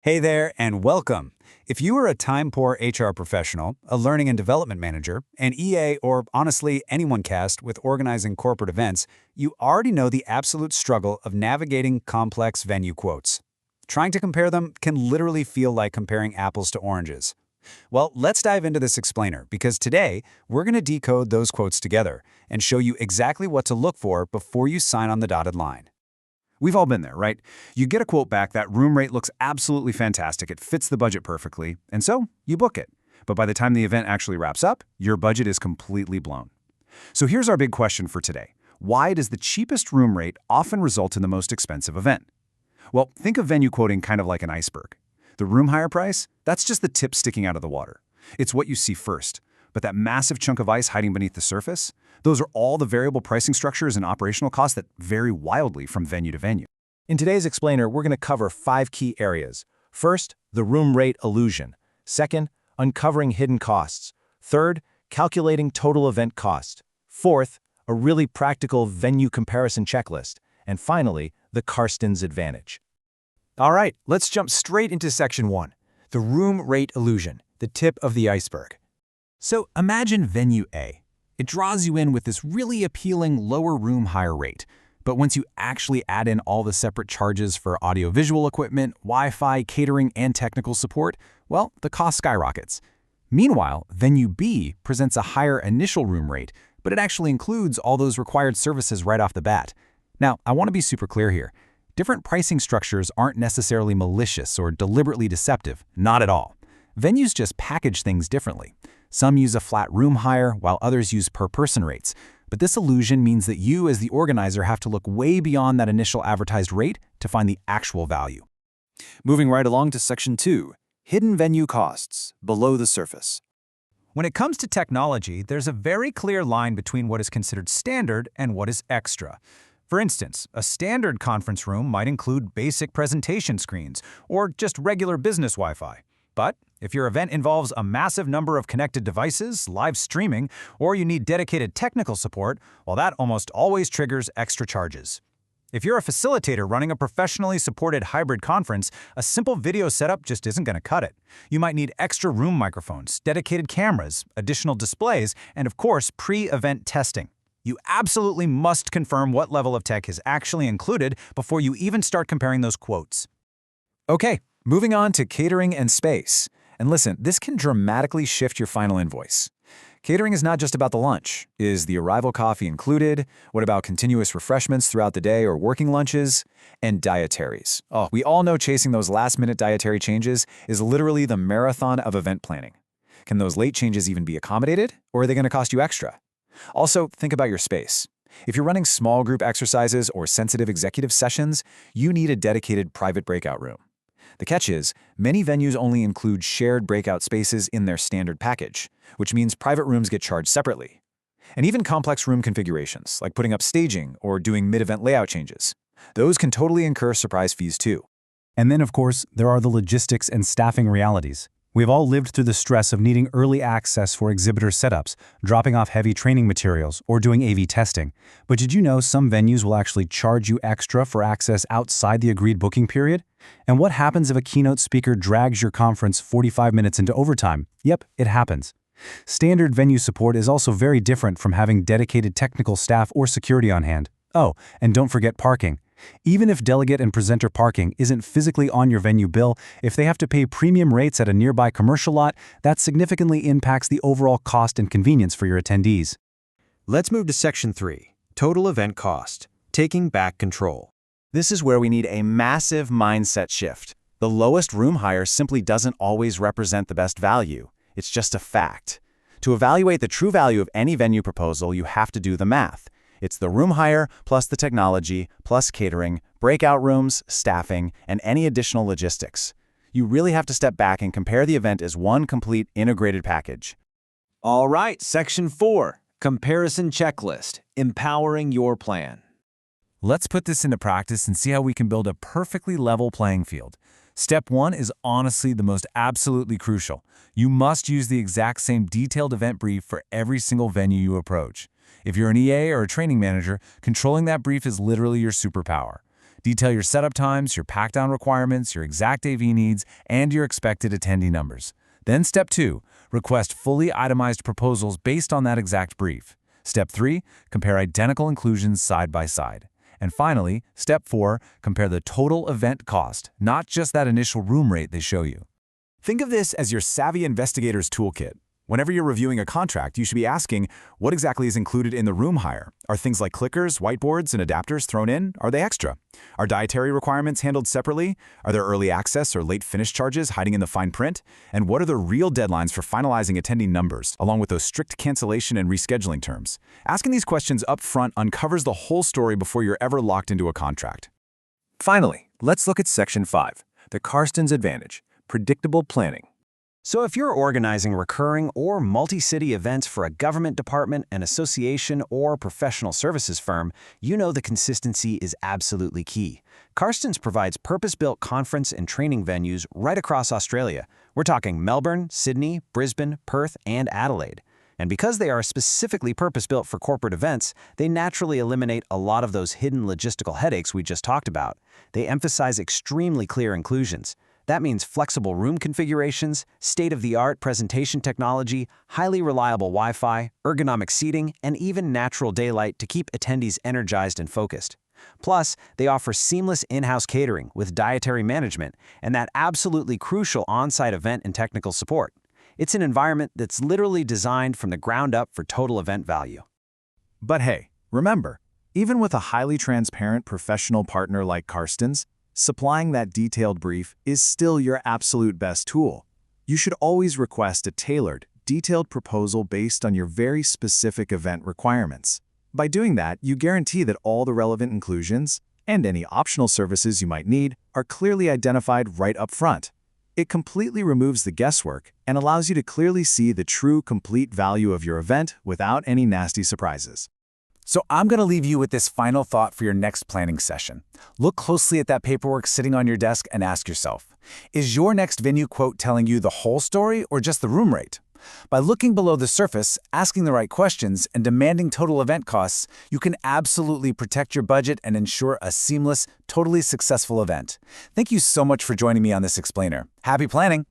Hey there, and welcome. If you are a time-poor HR professional, a learning and development manager, an EA, or honestly anyone cast with organizing corporate events, you already know the absolute struggle of navigating complex venue quotes. Trying to compare them can literally feel like comparing apples to oranges. Well, let's dive into this explainer, because today we're going to decode those quotes together and show you exactly what to look for before you sign on the dotted line. We've all been there, right? You get a quote back, that room rate looks absolutely fantastic, it fits the budget perfectly, and so you book it. But by the time the event actually wraps up, your budget is completely blown. So here's our big question for today. Why does the cheapest room rate often result in the most expensive event? Well, think of venue quoting kind of like an iceberg. The room hire price, that's just the tip sticking out of the water. It's what you see first. But that massive chunk of ice hiding beneath the surface, those are all the variable pricing structures and operational costs that vary wildly from venue to venue. In today's explainer, we're going to cover 5 key areas. First, the room rate illusion. Second, uncovering hidden costs. Third, calculating total event cost. Fourth, a really practical venue comparison checklist. And finally, the Karsten's advantage. All right, let's jump straight into section 1, the room rate illusion, the tip of the iceberg. So imagine venue A. It draws you in with this really appealing lower room hire rate. But once you actually add in all the separate charges for audiovisual equipment, Wi-Fi, catering, and technical support, well, the cost skyrockets. Meanwhile, venue B presents a higher initial room rate, but it actually includes all those required services right off the bat. Now, I want to be super clear here. Different pricing structures aren't necessarily malicious or deliberately deceptive, not at all. Venues just package things differently. Some use a flat room hire, while others use per-person rates. But this illusion means that you, as the organizer, have to look way beyond that initial advertised rate to find the actual value. Moving right along to section 2, hidden venue costs, below the surface. When it comes to technology, there's a very clear line between what is considered standard and what is extra. For instance, a standard conference room might include basic presentation screens or just regular business Wi-Fi. But if your event involves a massive number of connected devices, live streaming, or you need dedicated technical support, well, that almost always triggers extra charges. If you're a facilitator running a professionally supported hybrid conference, a simple video setup just isn't going to cut it. You might need extra room microphones, dedicated cameras, additional displays, and of course, pre-event testing. You absolutely must confirm what level of tech is actually included before you even start comparing those quotes. Okay, moving on to catering and space. And listen, this can dramatically shift your final invoice. Catering is not just about the lunch. Is the arrival coffee included? What about continuous refreshments throughout the day or working lunches? And dietaries. Oh, we all know chasing those last-minute dietary changes is literally the marathon of event planning. Can those late changes even be accommodated, or are they going to cost you extra? Also, think about your space. If you're running small group exercises or sensitive executive sessions, you need a dedicated private breakout room. The catch is, many venues only include shared breakout spaces in their standard package, which means private rooms get charged separately. And even complex room configurations, like putting up staging or doing mid-event layout changes, those can totally incur surprise fees too. And then, of course, there are the logistics and staffing realities. We've all lived through the stress of needing early access for exhibitor setups, dropping off heavy training materials, or doing AV testing. But did you know some venues will actually charge you extra for access outside the agreed booking period? And what happens if a keynote speaker drags your conference 45 minutes into overtime? Yep, it happens. Standard venue support is also very different from having dedicated technical staff or security on hand. Oh, and don't forget parking. Even if delegate and presenter parking isn't physically on your venue bill, if they have to pay premium rates at a nearby commercial lot, that significantly impacts the overall cost and convenience for your attendees. Let's move to section 3, total event cost, taking back control. This is where we need a massive mindset shift. The lowest room hire simply doesn't always represent the best value. It's just a fact. To evaluate the true value of any venue proposal, you have to do the math. It's the room hire plus the technology, plus catering, breakout rooms, staffing, and any additional logistics. You really have to step back and compare the event as one complete integrated package. All right, section 4, comparison checklist, empowering your plan. Let's put this into practice and see how we can build a perfectly level playing field. Step 1 is honestly the most absolutely crucial. You must use the exact same detailed event brief for every single venue you approach. If you're an EA or a training manager, controlling that brief is literally your superpower. Detail your setup times, your pack-down requirements, your exact AV needs, and your expected attendee numbers. Then Step 2, request fully itemized proposals based on that exact brief. Step 3, compare identical inclusions side by side. And finally, Step 4, compare the total event cost, not just that initial room rate they show you. Think of this as your savvy investigator's toolkit. Whenever you're reviewing a contract, you should be asking, what exactly is included in the room hire? Are things like clickers, whiteboards, and adapters thrown in? Are they extra? Are dietary requirements handled separately? Are there early access or late finish charges hiding in the fine print? And what are the real deadlines for finalizing attendee numbers, along with those strict cancellation and rescheduling terms? Asking these questions up front uncovers the whole story before you're ever locked into a contract. Finally, let's look at Section 5, the Karsten's Advantage, predictable planning. So if you're organizing recurring or multi-city events for a government department, an association, or professional services firm, you know the consistency is absolutely key. Karsten's provides purpose-built conference and training venues right across Australia. We're talking Melbourne, Sydney, Brisbane, Perth, and Adelaide. And because they are specifically purpose-built for corporate events, they naturally eliminate a lot of those hidden logistical headaches we just talked about. They emphasize extremely clear inclusions. That means flexible room configurations, state-of-the-art presentation technology, highly reliable Wi-Fi, ergonomic seating, and even natural daylight to keep attendees energized and focused. Plus, they offer seamless in-house catering with dietary management and that absolutely crucial on-site event and technical support. It's an environment that's literally designed from the ground up for total event value. But hey, remember, even with a highly transparent professional partner like Karsten's, supplying that detailed brief is still your absolute best tool. You should always request a tailored, detailed proposal based on your very specific event requirements. By doing that, you guarantee that all the relevant inclusions and any optional services you might need are clearly identified right up front. It completely removes the guesswork and allows you to clearly see the true, complete value of your event without any nasty surprises. So I'm going to leave you with this final thought for your next planning session. Look closely at that paperwork sitting on your desk and ask yourself, is your next venue quote telling you the whole story or just the room rate? By looking below the surface, asking the right questions, and demanding total event costs, you can absolutely protect your budget and ensure a seamless, totally successful event. Thank you so much for joining me on this explainer. Happy planning!